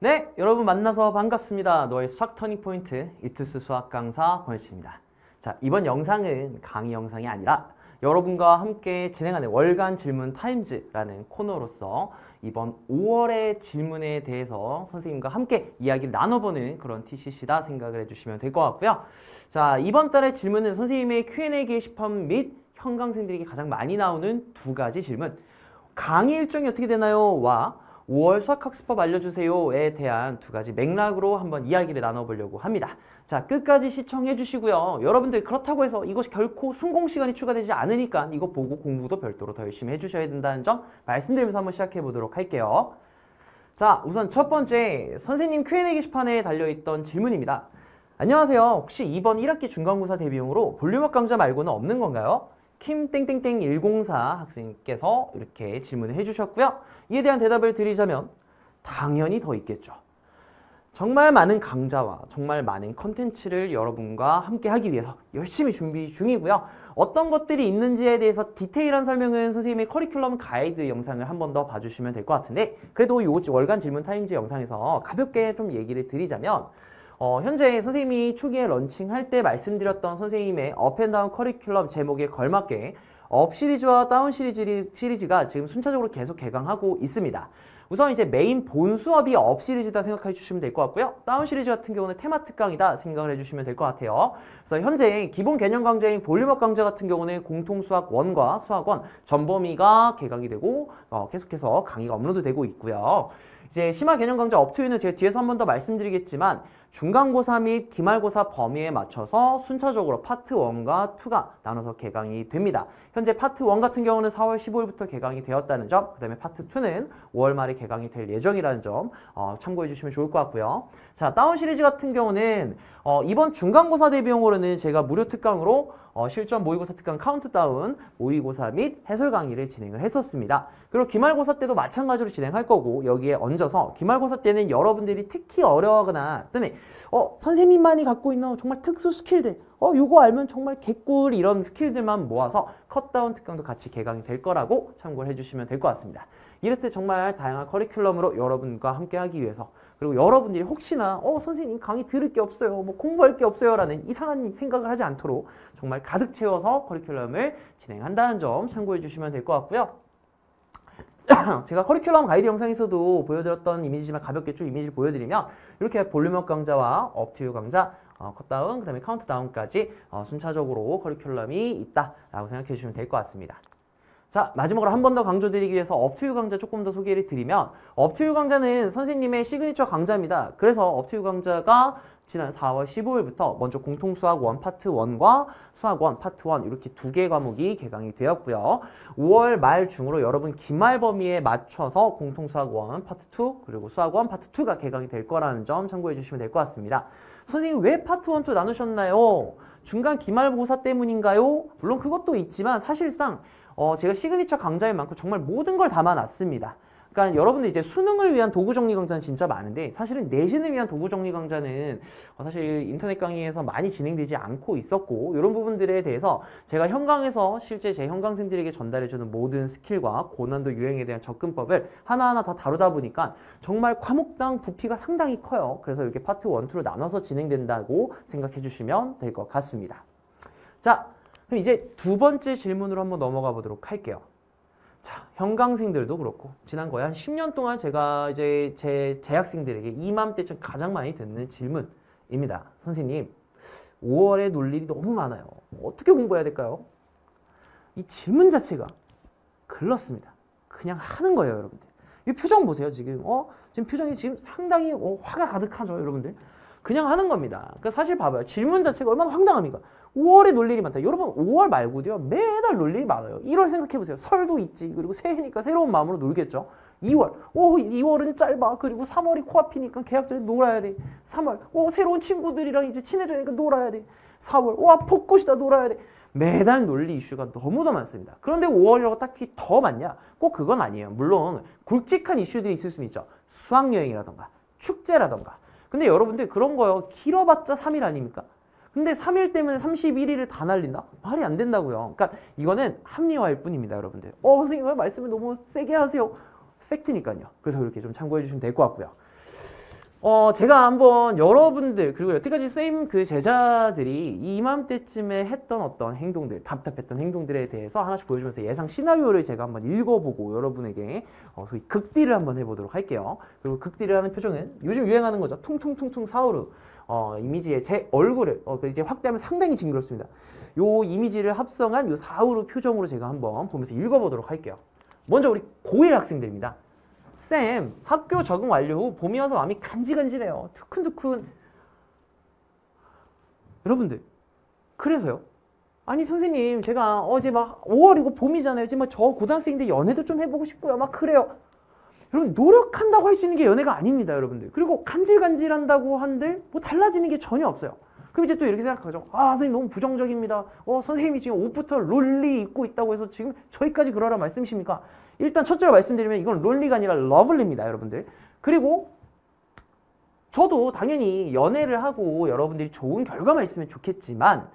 네, 여러분 만나서 반갑습니다. 너의 수학 터닝포인트 이투스 수학 강사 권희씨입니다. 자, 이번 영상은 강의 영상이 아니라 여러분과 함께 진행하는 월간 질문 타임즈라는 코너로서 이번 5월의 질문에 대해서 선생님과 함께 이야기를 나눠보는 그런 TCC다 생각을 해주시면 될 것 같고요. 자, 이번 달의 질문은 선생님의 Q&A 게시판 및 현강생들에게 가장 많이 나오는 두 가지 질문. 강의 일정이 어떻게 되나요? 와 5월 수학학습법 알려주세요에 대한 두 가지 맥락으로 한번 이야기를 나눠보려고 합니다. 자, 끝까지 시청해 주시고요. 여러분들 그렇다고 해서 이것이 결코 순공 시간이 추가되지 않으니까 이거 보고 공부도 별도로 더 열심히 해주셔야 된다는 점 말씀드리면서 한번 시작해 보도록 할게요. 자, 우선 첫 번째 선생님 Q&A 게시판에 달려있던 질문입니다. 안녕하세요. 혹시 이번 1학기 중간고사 대비용으로 볼륨업 강좌 말고는 없는 건가요? 킴땡땡땡104 학생께서 이렇게 질문을 해주셨고요. 이에 대한 대답을 드리자면 당연히 더 있겠죠. 정말 많은 강좌와 정말 많은 컨텐츠를 여러분과 함께 하기 위해서 열심히 준비 중이고요. 어떤 것들이 있는지에 대해서 디테일한 설명은 선생님의 커리큘럼 가이드 영상을 한 번 더 봐주시면 될 것 같은데 그래도 이 월간 질문 타임즈 영상에서 가볍게 좀 얘기를 드리자면 현재 선생님이 초기에 런칭할 때 말씀드렸던 선생님의 업앤다운 커리큘럼 제목에 걸맞게 업 시리즈와 다운 시리즈가 지금 순차적으로 계속 개강하고 있습니다. 우선 이제 메인 본 수업이 업 시리즈다 생각해 주시면 될 것 같고요. 다운 시리즈 같은 경우는 테마 특강이다 생각을 해주시면 될 것 같아요. 그래서 현재 기본 개념 강좌인 볼륨업 강좌 같은 경우는 공통수학 1과 수학 1 전범위가 개강이 되고 계속해서 강의가 업로드되고 있고요. 이제 심화 개념 강좌 업투유는 제가 뒤에서 한 번 더 말씀드리겠지만 중간고사 및 기말고사 범위에 맞춰서 순차적으로 파트 1과 2가 나눠서 개강이 됩니다. 현재 파트 1 같은 경우는 4월 15일부터 개강이 되었다는 점, 그 다음에 파트 2는 5월 말에 개강이 될 예정이라는 점 참고해 주시면 좋을 것 같고요. 자, 다운 시리즈 같은 경우는 이번 중간고사 대비용으로는 제가 무료 특강으로 실전 모의고사 특강 카운트다운 모의고사 및 해설 강의를 진행을 했었습니다. 그리고 기말고사 때도 마찬가지로 진행할 거고 여기에 얹어서 기말고사 때는 여러분들이 특히 어려워하거나 또는 선생님만이 갖고 있는 정말 특수 스킬들 요거 알면 정말 개꿀 이런 스킬들만 모아서 컷다운 특강도 같이 개강이 될 거라고 참고를 해주시면 될 것 같습니다. 이렇듯 정말 다양한 커리큘럼으로 여러분과 함께 하기 위해서 그리고 여러분들이 혹시나 선생님 강의 들을 게 없어요 뭐 공부할 게 없어요 라는 이상한 생각을 하지 않도록 정말 가득 채워서 커리큘럼을 진행한다는 점 참고해 주시면 될 것 같고요. 제가 커리큘럼 가이드 영상에서도 보여드렸던 이미지지만 가볍게 쭉 이미지를 보여드리면 이렇게 볼륨업 강좌와 업투유 강좌 컷다운, 그 다음에 카운트다운까지 순차적으로 커리큘럼이 있다라고 생각해 주시면 될 것 같습니다. 자, 마지막으로 한 번 더 강조드리기 위해서 업투유 강좌 조금 더 소개를 드리면 업투유 강좌는 선생님의 시그니처 강좌입니다. 그래서 업투유 강좌가 지난 4월 15일부터 먼저 공통수학 1 파트 1과 수학 1 파트 1 이렇게 두 개 과목이 개강이 되었고요. 5월 말 중으로 여러분 기말 범위에 맞춰서 공통수학 1 파트 2 그리고 수학 1 파트 2가 개강이 될 거라는 점 참고해 주시면 될 것 같습니다. 선생님 왜 파트 1, 2 나누셨나요? 중간 기말고사 때문인가요? 물론 그것도 있지만 사실상 제가 시그니처 강좌인 만큼 정말 모든 걸 담아놨습니다. 그러니까 여러분들 이제 수능을 위한 도구 정리 강좌는 진짜 많은데 사실은 내신을 위한 도구 정리 강좌는 사실 인터넷 강의에서 많이 진행되지 않고 있었고 이런 부분들에 대해서 제가 현강에서 실제 제 현강생들에게 전달해주는 모든 스킬과 고난도 유형에 대한 접근법을 하나하나 다 다루다 보니까 정말 과목당 부피가 상당히 커요. 그래서 이렇게 파트 1, 2로 나눠서 진행된다고 생각해 주시면 될 것 같습니다. 자, 그럼 이제 두 번째 질문으로 한번 넘어가 보도록 할게요. 자, 현강생들도 그렇고 지난 거의 한 10년 동안 제가 이제 제 재학생들에게 이맘때쯤 가장 많이 듣는 질문입니다. 선생님, 5월에 놀 일이 너무 많아요. 어떻게 공부해야 될까요? 이 질문 자체가 글렀습니다. 그냥 하는 거예요, 여러분들. 이 표정 보세요, 지금. 지금 표정이 지금 상당히 화가 가득하죠, 여러분들. 그냥 하는 겁니다. 그러니까 사실 봐봐요. 질문 자체가 얼마나 황당합니까? 5월에 놀 일이 많다. 여러분 5월 말고도요. 매달 놀 일이 많아요. 1월 생각해보세요. 설도 있지. 그리고 새해니까 새로운 마음으로 놀겠죠. 2월. 2월은 짧아. 그리고 3월이 코앞이니까 계약 전에 놀아야 돼. 3월. 새로운 친구들이랑 이제 친해져야니까 놀아야 돼. 4월. 벚꽃이다. 놀아야 돼. 매달 논리 이슈가 너무도 많습니다. 그런데 5월이라고 딱히 더 많냐? 꼭 그건 아니에요. 물론 굵직한 이슈들이 있을 수는 있죠. 수학여행이라던가 축제라던가. 근데 여러분들 그런 거요. 길어봤자 3일 아닙니까? 근데 3일 때문에 31일을 다 날린다? 말이 안 된다고요. 그러니까 이거는 합리화일 뿐입니다, 여러분들. 선생님 왜 말씀을 너무 세게 하세요? 팩트니까요. 그래서 이렇게 좀 참고해 주시면 될 것 같고요. 제가 한번 여러분들 그리고 여태까지 쌤 그 제자들이 이맘때쯤에 했던 어떤 행동들, 답답했던 행동들에 대해서 하나씩 보여주면서 예상 시나리오를 제가 한번 읽어보고 여러분에게 소위 극딜을 한번 해보도록 할게요. 그리고 극딜을 하는 표정은 요즘 유행하는 거죠. 퉁퉁퉁퉁 사우르. 이미지에 제 얼굴을 이제 확대하면 상당히 징그럽습니다. 요 이미지를 합성한 요 사우르 표정으로 제가 한번 보면서 읽어보도록 할게요. 먼저 우리 고1 학생들입니다. 쌤, 학교 적응 완료 후 봄이 와서 마음이 간질간질해요. 두근두근. 여러분들, 그래서요? 아니 선생님, 제가 어제 막 5월이고 봄이잖아요. 지금 저 고등학생인데 연애도 좀 해보고 싶고요. 막 그래요. 여러분, 노력한다고 할 수 있는 게 연애가 아닙니다, 여러분들. 그리고 간질간질한다고 한들 뭐 달라지는 게 전혀 없어요. 그럼 이제 또 이렇게 생각하죠. 아, 선생님 너무 부정적입니다. 선생님이 지금 옷부터 롤리 입고 있다고 해서 지금 저희까지 그러라 말씀이십니까? 일단 첫째로 말씀드리면 이건 롤리가 아니라 러블리입니다, 여러분들. 그리고 저도 당연히 연애를 하고 여러분들이 좋은 결과만 있으면 좋겠지만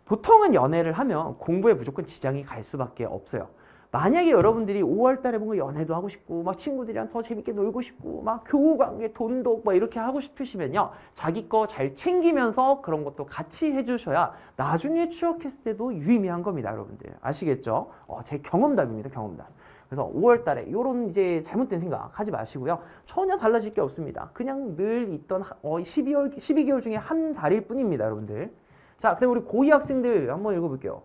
보통은 연애를 하면 공부에 무조건 지장이 갈 수밖에 없어요. 만약에 여러분들이 5월 달에 뭔가 연애도 하고 싶고 막 친구들이랑 더 재밌게 놀고 싶고 막 교우 관계 돈도 막 이렇게 하고 싶으시면요. 자기 거 잘 챙기면서 그런 것도 같이 해주셔야 나중에 추억했을 때도 유의미한 겁니다, 여러분들. 아시겠죠? 제 경험담입니다, 경험담. 그래서 5월 달에 이런 이제 잘못된 생각 하지 마시고요. 전혀 달라질 게 없습니다. 그냥 늘 있던 12개월 중에 한 달일 뿐입니다, 여러분들. 자, 그다음 우리 고2 학생들 한번 읽어볼게요.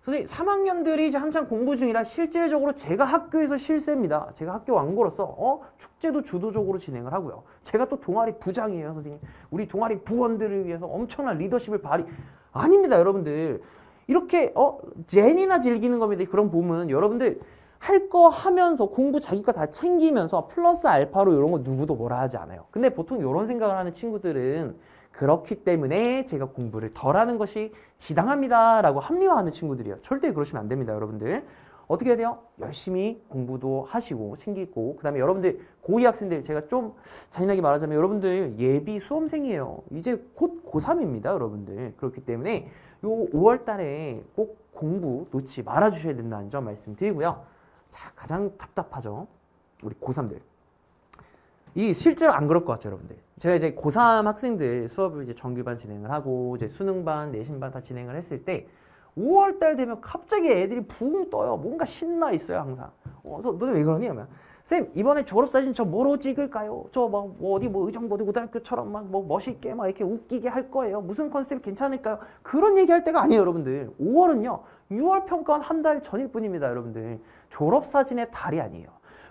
선생님, 3학년들이 이제 한창 공부 중이라 실질적으로 제가 학교에서 실세입니다. 제가 학교 왕고로서 축제도 주도적으로 진행을 하고요. 제가 또 동아리 부장이에요, 선생님. 우리 동아리 부원들을 위해서 엄청난 리더십을 아닙니다, 여러분들. 이렇게 제니나 즐기는 겁니다. 그런 봄은 여러분들 할 거 하면서 공부 자기 거 다 챙기면서 플러스 알파로 이런 거 누구도 뭐라 하지 않아요. 근데 보통 이런 생각을 하는 친구들은 그렇기 때문에 제가 공부를 덜 하는 것이 지당합니다 라고 합리화하는 친구들이에요. 절대 그러시면 안 됩니다, 여러분들. 어떻게 해야 돼요? 열심히 공부도 하시고 챙기고 그 다음에 여러분들 고2 학생들 제가 좀 잔인하게 말하자면 여러분들 예비 수험생이에요. 이제 곧 고3입니다, 여러분들. 그렇기 때문에 요 5월 달에 꼭 공부 놓지 말아 주셔야 된다는 점 말씀드리고요. 자, 가장 답답하죠. 우리 고3들. 이 실제로 안 그럴 것 같죠, 여러분들. 제가 이제 고3 학생들 수업을 이제 정규반 진행을 하고 이제 수능반, 내신반 다 진행을 했을 때 5월달 되면 갑자기 애들이 붕 떠요. 뭔가 신나 있어요, 항상. 그래서 너네 왜 그러니? 하면 쌤, 이번에 졸업사진 저 뭐로 찍을까요? 저 막 어디 뭐 의정부 고등학교처럼 막 뭐 멋있게 막 이렇게 웃기게 할 거예요. 무슨 컨셉 괜찮을까요? 그런 얘기할 때가 아니에요, 여러분들. 5월은요, 6월 평가원 한 달 전일 뿐입니다, 여러분들. 졸업사진의 달이 아니에요.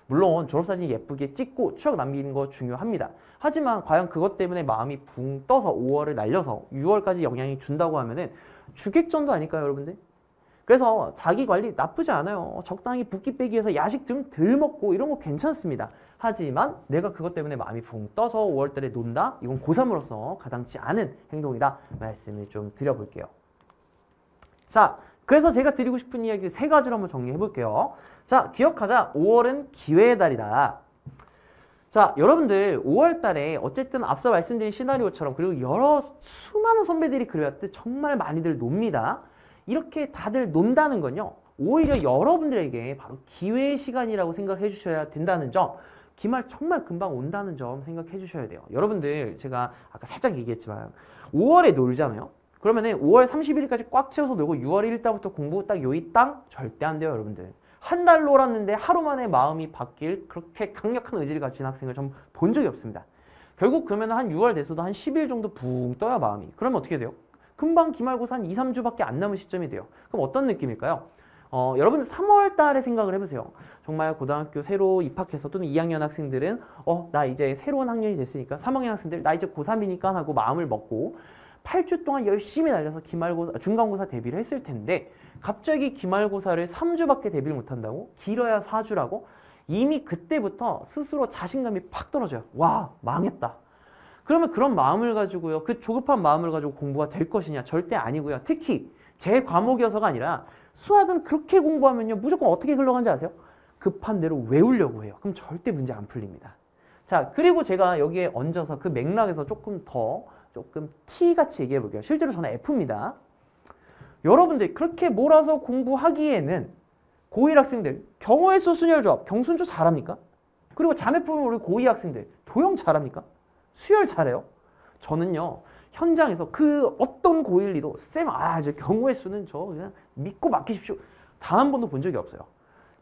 물론 졸업사진 예쁘게 찍고 추억 남기는 거 중요합니다. 하지만 과연 그것 때문에 마음이 붕 떠서 5월을 날려서 6월까지 영향이 준다고 하면은 주객전도 아닐까요, 여러분들? 그래서 자기 관리 나쁘지 않아요. 적당히 붓기 빼기 위해서 야식 좀 덜 먹고 이런 거 괜찮습니다. 하지만 내가 그것 때문에 마음이 붕 떠서 5월 달에 논다? 이건 고3으로서 가당치 않은 행동이다. 말씀을 좀 드려볼게요. 자, 그래서 제가 드리고 싶은 이야기를 세 가지로 한번 정리해 볼게요. 자, 기억하자. 5월은 기회의 달이다. 자, 여러분들 5월 달에 어쨌든 앞서 말씀드린 시나리오처럼 그리고 여러 수많은 선배들이 그래왔듯 정말 많이들 놉니다. 이렇게 다들 논다는 건요. 오히려 여러분들에게 바로 기회의 시간이라고 생각을 해주셔야 된다는 점. 기말 정말 금방 온다는 점 생각해 주셔야 돼요. 여러분들 제가 아까 살짝 얘기했지만 5월에 놀잖아요. 그러면은 5월 31일까지 꽉 채워서 놀고 6월 1일부터 공부 딱 요이 땅 절대 안 돼요, 여러분들. 한 달 놀았는데 하루 만에 마음이 바뀔 그렇게 강력한 의지를 가진 학생을 전 본 적이 없습니다. 결국 그러면 한 6월 돼서도 한 10일 정도 붕 떠야 마음이. 그러면 어떻게 돼요? 금방 기말고사 한 2, 3주밖에 안 남은 시점이 돼요. 그럼 어떤 느낌일까요? 여러분들 3월 달에 생각을 해보세요. 정말 고등학교 새로 입학해서 또는 2학년 학생들은 나 이제 새로운 학년이 됐으니까 3학년 학생들 나 이제 고3이니까 하고 마음을 먹고 8주 동안 열심히 달려서 기말고사, 중간고사 대비를 했을 텐데 갑자기 기말고사를 3주밖에 대비를 못한다고? 길어야 4주라고? 이미 그때부터 스스로 자신감이 팍 떨어져요. 와, 망했다. 그러면 그런 마음을 가지고요. 그 조급한 마음을 가지고 공부가 될 것이냐? 절대 아니고요. 특히 제 과목이어서가 아니라 수학은 그렇게 공부하면요. 무조건 어떻게 흘러가는지 아세요? 급한 대로 외우려고 해요. 그럼 절대 문제 안 풀립니다. 자, 그리고 제가 여기에 얹어서 그 맥락에서 조금 T같이 얘기해 볼게요. 실제로 저는 F입니다. 여러분들 그렇게 몰아서 공부하기에는 고1 학생들 경호의 수 순열 조합 경순조 잘합니까? 그리고 자매품 우리 고2 학생들 도형 잘합니까? 수열 잘해요? 저는요, 현장에서 그 어떤 고1리도 쌤, 저 경우의 수는 저 그냥 믿고 맡기십시오. 단 한 번도 본 적이 없어요.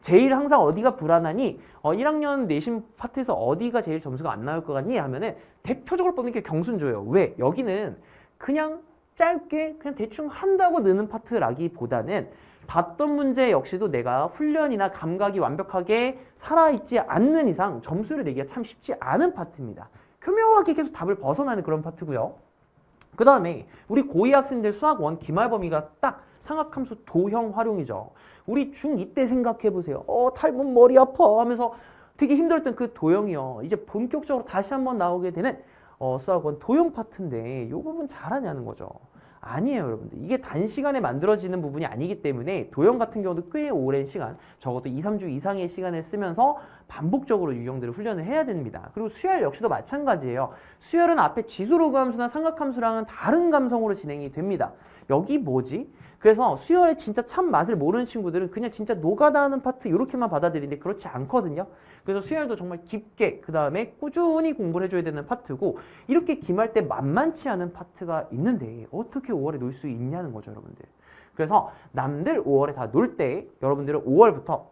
제일 항상 어디가 불안하니 1학년 내신 파트에서 어디가 제일 점수가 안 나올 것 같니 하면은 대표적으로 뽑는 게 경순조예요. 왜? 여기는 그냥 짧게 그냥 대충 한다고 느는 파트라기보다는 봤던 문제 역시도 내가 훈련이나 감각이 완벽하게 살아있지 않는 이상 점수를 내기가 참 쉽지 않은 파트입니다. 교묘하게 계속 답을 벗어나는 그런 파트고요. 그 다음에 우리 고2 학생들 수학 1 기말 범위가 딱 삼각함수 도형 활용이죠. 우리 중2 때 생각해보세요. 탈문 머리 아파 하면서 되게 힘들었던 그 도형이요. 이제 본격적으로 다시 한번 나오게 되는 수학 1 도형 파트인데 이 부분 잘하냐는 거죠. 아니에요, 여러분들. 이게 단시간에 만들어지는 부분이 아니기 때문에 도형 같은 경우도 꽤 오랜 시간, 적어도 2, 3주 이상의 시간을 쓰면서 반복적으로 유형들을 훈련을 해야 됩니다. 그리고 수열 역시도 마찬가지예요. 수열은 앞에 지수로그 함수나 삼각함수랑은 다른 감성으로 진행이 됩니다. 여기 뭐지? 그래서 수열의 진짜 참 맛을 모르는 친구들은 그냥 진짜 노가다 하는 파트 이렇게만 받아들이는데 그렇지 않거든요. 그래서 수열도 정말 깊게 그 다음에 꾸준히 공부를 해줘야 되는 파트고 이렇게 기말 때 만만치 않은 파트가 있는데 어떻게 5월에 놀 수 있냐는 거죠, 여러분들. 그래서 남들 5월에 다 놀 때 여러분들은 5월부터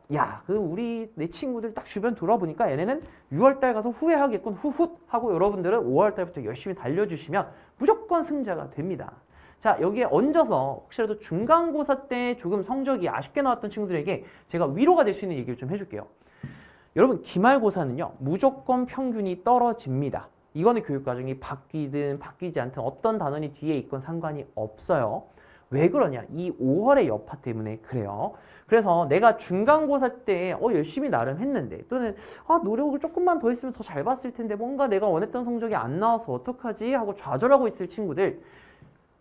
우리 내 친구들 딱 주변 돌아보니까 얘네는 6월달 가서 후회하겠군 후훗 하고 여러분들은 5월달부터 열심히 달려주시면 무조건 승자가 됩니다. 자, 여기에 얹어서 혹시라도 중간고사 때 조금 성적이 아쉽게 나왔던 친구들에게 제가 위로가 될 수 있는 얘기를 좀 해줄게요. 여러분, 기말고사는요, 무조건 평균이 떨어집니다. 이거는 교육과정이 바뀌든 바뀌지 않든 어떤 단원이 뒤에 있건 상관이 없어요. 왜 그러냐? 이 5월의 여파 때문에 그래요. 그래서 내가 중간고사 때 열심히 나름 했는데 또는 노력을 조금만 더 했으면 더 잘 봤을 텐데 뭔가 내가 원했던 성적이 안 나와서 어떡하지? 하고 좌절하고 있을 친구들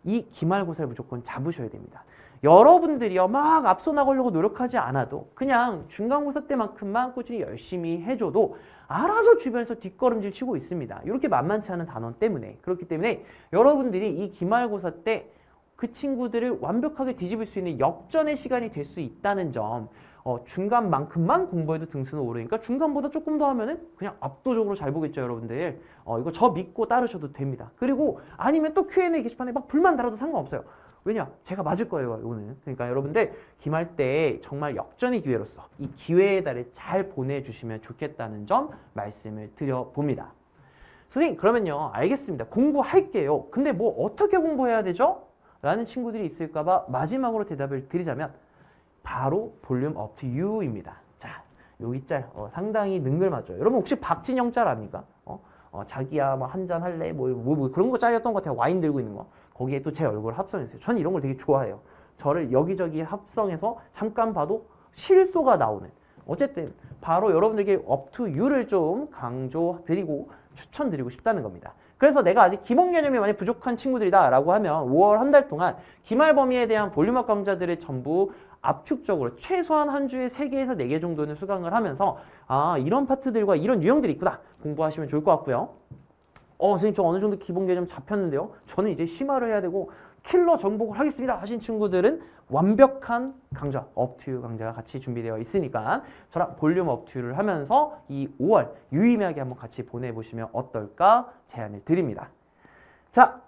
이 기말고사를 무조건 잡으셔야 됩니다. 여러분들이요 막 앞서 나가려고 노력하지 않아도 그냥 중간고사 때만큼만 꾸준히 열심히 해줘도 알아서 주변에서 뒷걸음질 치고 있습니다. 이렇게 만만치 않은 단원 때문에. 그렇기 때문에 여러분들이 이 기말고사 때 그 친구들을 완벽하게 뒤집을 수 있는 역전의 시간이 될 수 있다는 점, 중간만큼만 공부해도 등수는 오르니까 중간보다 조금 더 하면은 그냥 압도적으로 잘 보겠죠, 여러분들. 이거 저 믿고 따르셔도 됩니다. 그리고 아니면 또 Q&A 게시판에 막 불만 달아도 상관없어요. 왜냐? 제가 맞을 거예요, 이거는. 그러니까 여러분들 기말 때 정말 역전의 기회로서 이 기회의 달을 잘 보내주시면 좋겠다는 점 말씀을 드려봅니다. 선생님, 그러면요, 알겠습니다. 공부할게요. 근데 뭐 어떻게 공부해야 되죠? 라는 친구들이 있을까봐 마지막으로 대답을 드리자면 바로 볼륨 업 투 유입니다. 자, 여기 짤 상당히 능글맞죠. 여러분 혹시 박진영 짤 압니까? 자기야 뭐 한잔 할래? 뭐 그런 거 짤이었던 것 같아요. 와인 들고 있는 거. 거기에 또 제 얼굴을 합성했어요. 저는 이런 걸 되게 좋아해요. 저를 여기저기 합성해서 잠깐 봐도 실소가 나오는. 어쨌든 바로 여러분들에게 업 투 유를 좀 강조드리고 추천드리고 싶다는 겁니다. 그래서 내가 아직 기본 개념이 많이 부족한 친구들이다 라고 하면 5월 한 달 동안 기말 범위에 대한 볼륨업 강좌들을 전부 압축적으로 최소한 한 주에 3개에서 4개 정도는 수강을 하면서 이런 파트들과 이런 유형들이 있구나 공부하시면 좋을 것 같고요. 선생님 저 어느 정도 기본 개념 잡혔는데요. 저는 이제 심화를 해야 되고 킬러 정복을 하겠습니다 하신 친구들은 완벽한 강좌, 업투 강좌가 같이 준비되어 있으니까 저랑 볼륨 업투를 하면서 이 5월 유의미하게 한번 같이 보내보시면 어떨까 제안을 드립니다. 자,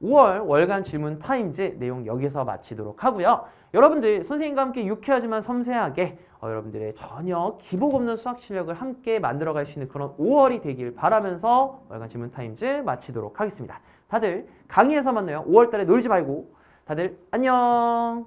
5월 월간 질문 타임즈 내용 여기서 마치도록 하고요. 여러분들 선생님과 함께 유쾌하지만 섬세하게 여러분들의 전혀 기복 없는 수학 실력을 함께 만들어갈 수 있는 그런 5월이 되길 바라면서 월간 질문 타임즈 마치도록 하겠습니다. 다들 강의에서 만나요. 5월달에 놀지 말고 다들 안녕.